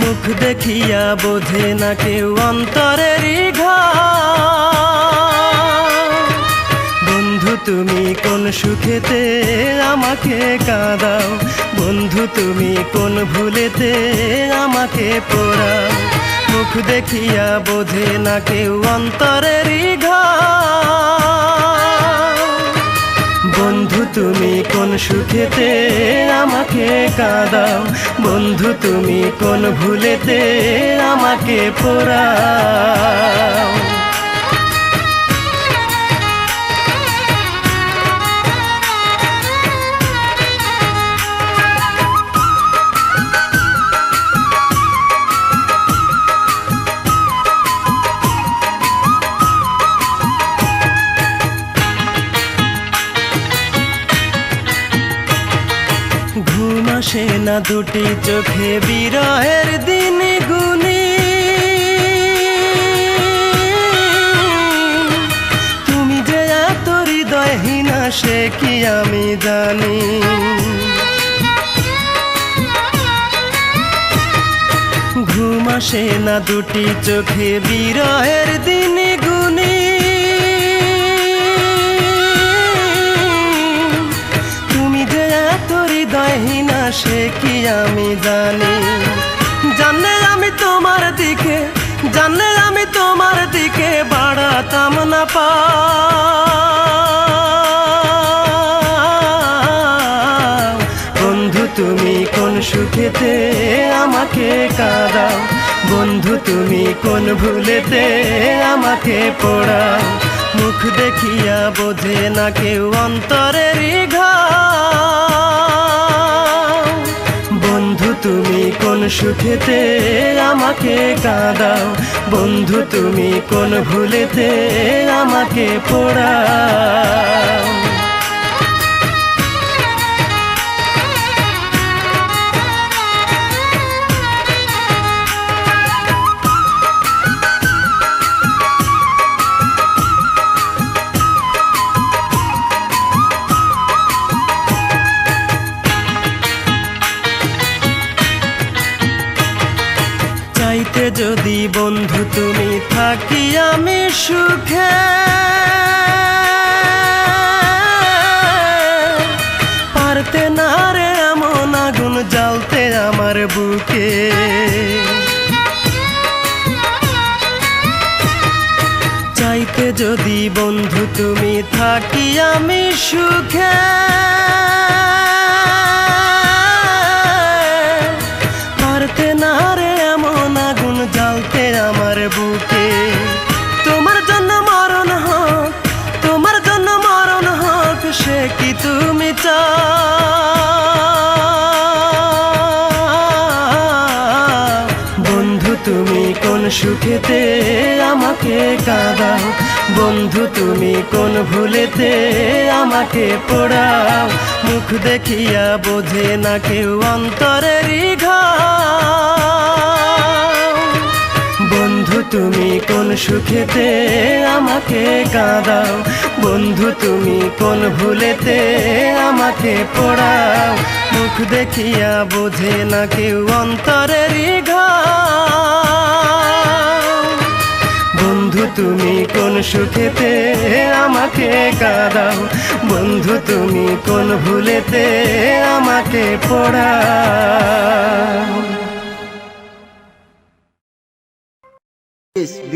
মুখ দেখিয়া বোঝে না কেউ অন্তরেরই ঘাও। বন্ধু তুমি কোন সুখেতে আমাকে কাঁদাও, বন্ধু তুমি কোন ভুলেতে আমাকে পোড়াও। মুখ দেখিয়া বোঝে না কেউ অন্তরেরই ঘাও। বন্ধু তুমি কোন সুখেতে আমাকে কাঁদাও, বন্ধু তুমি কোন ভুলেতে আমাকে পোড়াও। ঘুম আসে না দুটি চোখে বিরহের দিন গুনি, তুমি যে এত হৃদয়হীনা সে কি আমি জানি। ঘুম আসে না দুটি চোখে বিরহের দিন গুনি, হৃদয়হীনা সে কি আমি জানি। জানলে আমি তোমার দিকে, জানলে আমি তোমার দিকে বাড়াতাম না পাও। বন্ধু তুমি কোন সুখেতে আমাকে কাঁদাও, বন্ধু তুমি কোন ভুলেতে আমাকে পোড়াও। মুখ দেখিয়া বোঝে না কেউ অন্তরেরই ঘাও। বন্ধু তুমি কোন সুখেতে আমাকে কাঁদাও, বন্ধু তুমি কোন ভুলেতে আমাকে পোড়াও। চাইতে যদি বন্ধু তুমি থাকি আমি সুখে, পারতে না রে এমন আগুন জ্বালতে আমার বুকে। চাইতে যদি বন্ধু তুমি থাকি আমি সুখে, পারতে না রে এমন আগুন জ্বালতে আমার বুকে। তোমার জন্য মরণ হোক, তোমার জন্য মরণ হোক সে কি তুমি চাও। বন্ধু তুমি কোন সুখেতে আমাকে কাঁদাও, বন্ধু তুমি কোন ভুলেতে আমাকে পোড়াও। মুখ দেখিয়া বোঝে না কেউ অন্তরেরই ঘাও। বন্ধু তুমি কোন সুখেতে আমাকে কাঁদাও, বন্ধু তুমি কোন ভুলেতে আমাকে পোড়াও। মুখ দেখিয়া বোঝে না কেউ অন্তরেরই ঘাও। বন্ধু তুমি কোন সুখেতে আমাকে কাঁদাও, বন্ধু তুমি কোন ভুলেতে আমাকে পোড়াও।